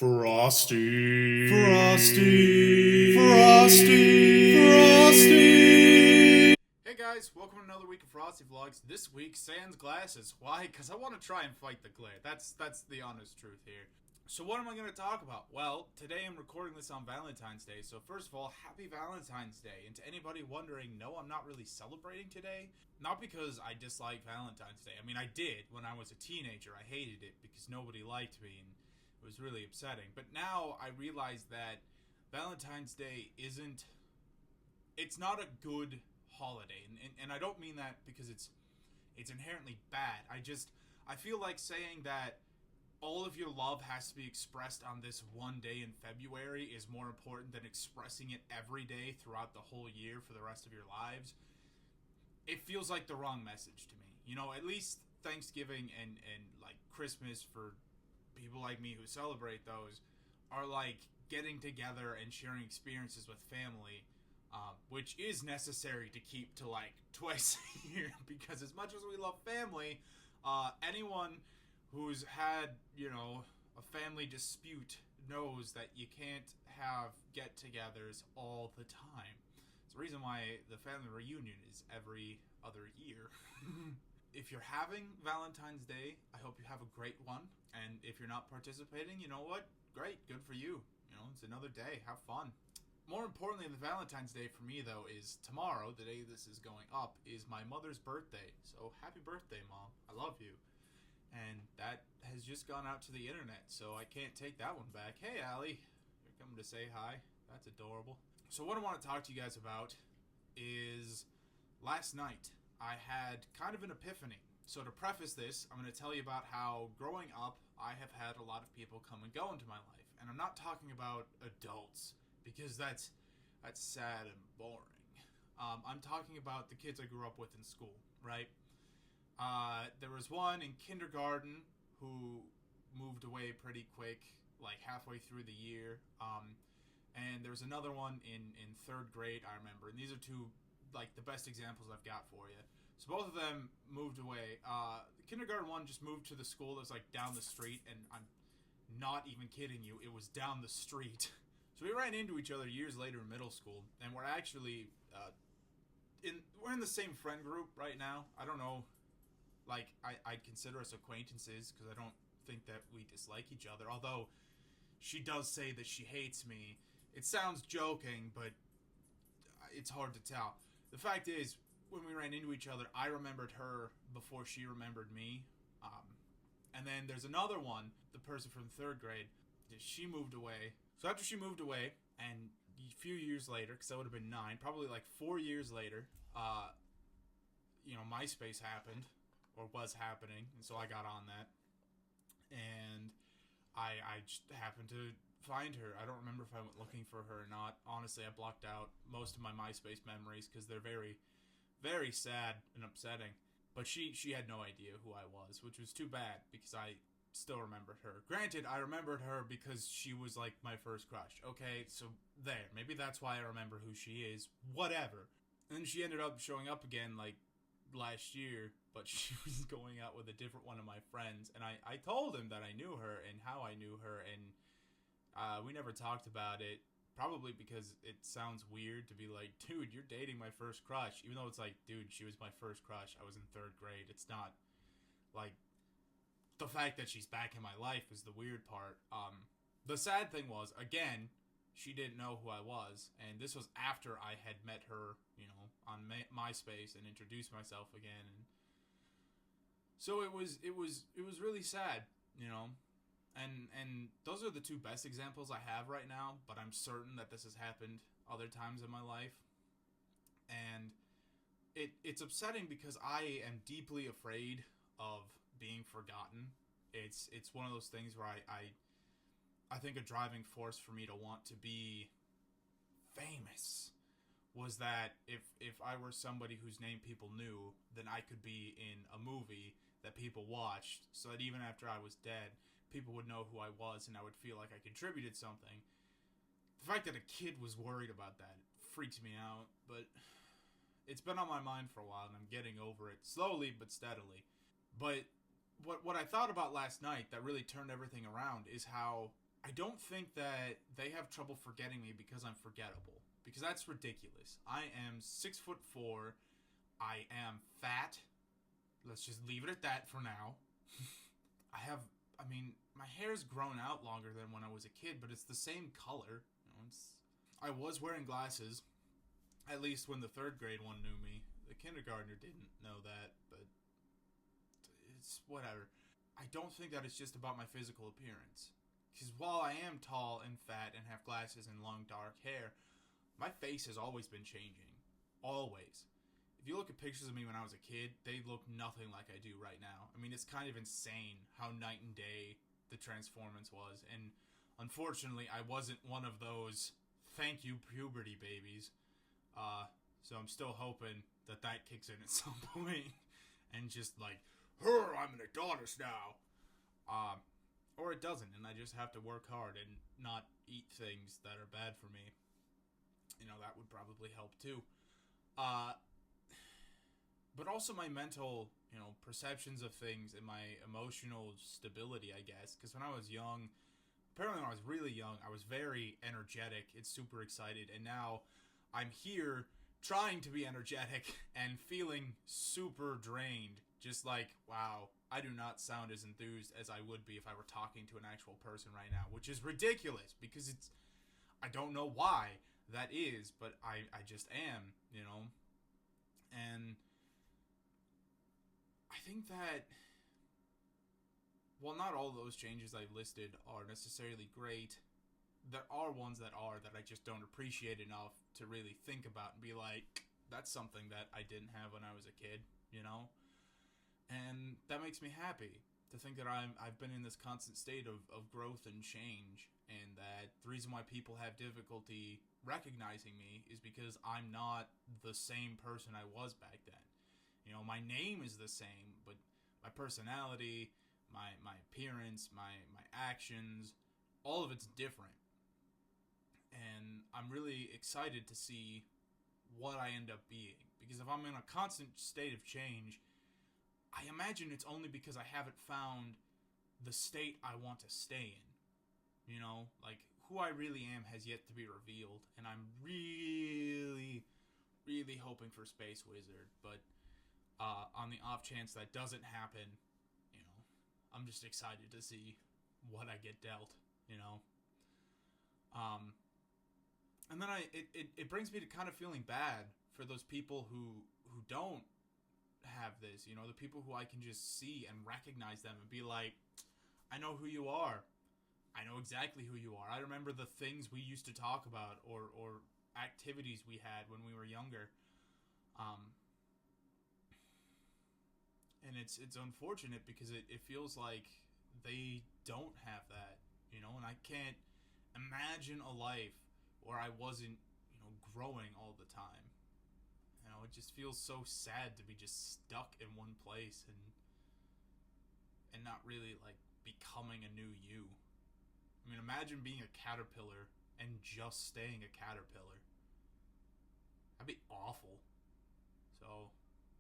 Frosty. Frosty. Frosty. Frosty. Hey guys, welcome to another week of Frosty Vlogs. This week, sans glasses. Why? Because I want to try and fight the glare. That's the honest truth here. So what am I going to talk about? Well, today I'm recording this on Valentine's Day. So first of all, happy Valentine's Day. And to anybody wondering, no, I'm not really celebrating today. Not because I dislike Valentine's Day. I mean, I did when I was a teenager. I hated it because nobody liked me and it was really upsetting. But now I realize that Valentine's Day it's not a good holiday. And I don't mean that because it's inherently bad. I feel like saying that all of your love has to be expressed on this one day in February is more important than expressing it every day throughout the whole year for the rest of your lives. It feels like the wrong message to me. You know, at least Thanksgiving and like Christmas for people like me who celebrate those are like getting together and sharing experiences with family, which is necessary to keep to like twice a year because as much as we love family, anyone who's had, a family dispute knows that you can't have get-togethers all the time. It's the reason why the family reunion is every other year. If you're having Valentine's Day, I hope you have a great one. And if you're not participating, you know what? Great, good for you. It's another day. Have fun. More importantly than Valentine's Day for me, though, is tomorrow, the day this is going up, is my mother's birthday. So happy birthday, Mom. I love you. And that has just gone out to the internet, so I can't take that one back. Hey, Allie. You're coming to say hi. That's adorable. So what I want to talk to you guys about is last night I had kind of an epiphany. So to preface this, I'm going to tell you about how growing up I have had a lot of people come and go into my life. And I'm not talking about adults, because that's sad and boring. I'm talking about the kids I grew up with in school, right? There was one in kindergarten who moved away pretty quick, like halfway through the year. And there was another one in third grade, I remember. And these are two, like, the best examples I've got for you. So both of them moved away. The kindergarten one just moved to the school that was, like, down the street. And I'm not even kidding you. It was down the street. So we ran into each other years later in middle school. And we're actually, we're in the same friend group right now. I don't know. Like, I'd consider us acquaintances because I don't think that we dislike each other. Although, she does say that she hates me. It sounds joking, but it's hard to tell. The fact is, when we ran into each other, I remembered her before she remembered me. And then there's another one, the person from third grade. She moved away. So after she moved away, and a few years later, because that would have been 9, probably like 4 years later, MySpace happened. Or was happening, and so I got on that, and I just happened to find her. I don't remember if I went looking for her or not. Honestly, I blocked out most of my MySpace memories because they're very, very sad and upsetting. But she had no idea who I was, which was too bad because I still remembered her. Granted, I remembered her because she was like my first crush. Okay, so there. Maybe that's why I remember who she is. Whatever. And then she ended up showing up again like last year, but she was going out with a different one of my friends, and I told him that I knew her and how I knew her, and we never talked about it, probably because it sounds weird to be like, dude, you're dating my first crush, even though it's like, dude, she was my first crush. I was in third grade. It's not like the fact that she's back in my life is the weird part. The sad thing was, again, she didn't know who I was, and this was after I had met her, on MySpace and introduced myself again, and so it was really sad, and those are the two best examples I have right now, but I'm certain that this has happened other times in my life, and it's upsetting because I am deeply afraid of being forgotten. It's one of those things where I think a driving force for me to want to be famous was that if I were somebody whose name people knew, then I could be in a movie that people watched, so that even after I was dead, people would know who I was and I would feel like I contributed something. The fact that a kid was worried about that freaks me out, but it's been on my mind for a while and I'm getting over it, slowly but steadily. But what I thought about last night that really turned everything around is how I don't think that they have trouble forgetting me because I'm forgettable. Because that's ridiculous. I am 6'4". I am fat. Let's just leave it at that for now. My hair's grown out longer than when I was a kid, but it's the same color. I was wearing glasses, at least when the third grade one knew me. The kindergartner didn't know that, but it's whatever. I don't think that it's just about my physical appearance. Because while I am tall and fat and have glasses and long dark hair, my face has always been changing. Always. If you look at pictures of me when I was a kid, they look nothing like I do right now. I mean, it's kind of insane how night and day the transformance was. And unfortunately, I wasn't one of those thank you puberty babies. So I'm still hoping that kicks in at some point. And just like, I'm an Adonis now. Or it doesn't, and I just have to work hard and not eat things that are bad for me. That would probably help too. But also my mental, perceptions of things and my emotional stability, I guess. Because when I was young, apparently when I was really young, I was very energetic and super excited. And now I'm here trying to be energetic and feeling super drained. Just like, wow, I do not sound as enthused as I would be if I were talking to an actual person right now. Which is ridiculous because I don't know why that is, but I just am, And I think that, while not all those changes I've listed are necessarily great, there are ones that I just don't appreciate enough to really think about and be like, that's something that I didn't have when I was a kid, And that makes me happy to think that I've been in this constant state of growth and change, and that the reason why people have difficulty recognizing me is because I'm not the same person I was back then. My name is the same, but my personality, my appearance, my actions, all of it's different. And I'm really excited to see what I end up being. Because if I'm in a constant state of change, I imagine it's only because I haven't found the state I want to stay in. Like, who I really am has yet to be revealed. And I'm really, really hoping for Space Wizard. But on the off chance that doesn't happen, I'm just excited to see what I get dealt, And then it brings me to kind of feeling bad for those people who don't have this, the people who I can just see and recognize them and be like, I know who you are. I know exactly who you are. I remember the things we used to talk about or activities we had when we were younger. And it's unfortunate because it feels like they don't have that, and I can't imagine a life where I wasn't, growing all the time. It just feels so sad to be just stuck in one place and not really, like, becoming a new you. I mean, imagine being a caterpillar and just staying a caterpillar. That'd be awful. So,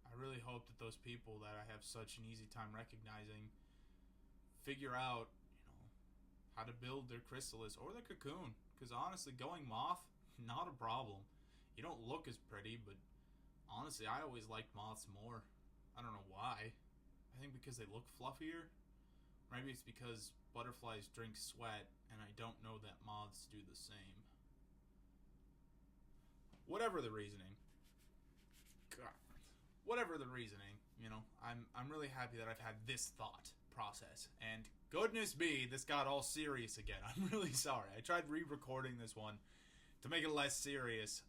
I really hope that those people that I have such an easy time recognizing figure out, how to build their chrysalis or their cocoon. Because honestly, going moth, not a problem. You don't look as pretty, but honestly, I always liked moths more. I don't know why. I think because they look fluffier. Maybe it's because butterflies drink sweat, and I don't know that moths do the same. Whatever the reasoning. God. Whatever the reasoning, I'm really happy that I've had this thought process. And goodness me, this got all serious again. I'm really sorry. I tried re-recording this one to make it less serious,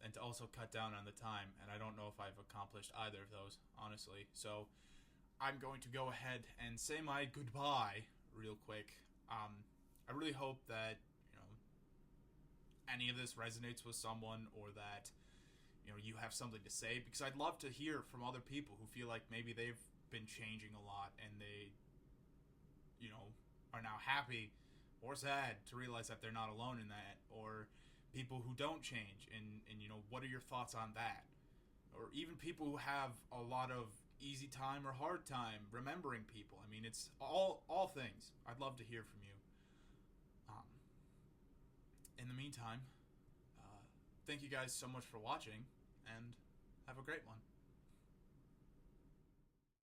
and to also cut down on the time. And I don't know if I've accomplished either of those, honestly. So I'm going to go ahead and say my goodbye real quick. I really hope that, any of this resonates with someone, or that, you have something to say, because I'd love to hear from other people who feel like maybe they've been changing a lot and they, are now happy or sad to realize that they're not alone in that, or people who don't change, and what are your thoughts on that? Or even people who have a lot of easy time or hard time remembering people. I mean, it's all things. I'd love to hear from you. meantime, thank you guys so much for watching, and have a great one.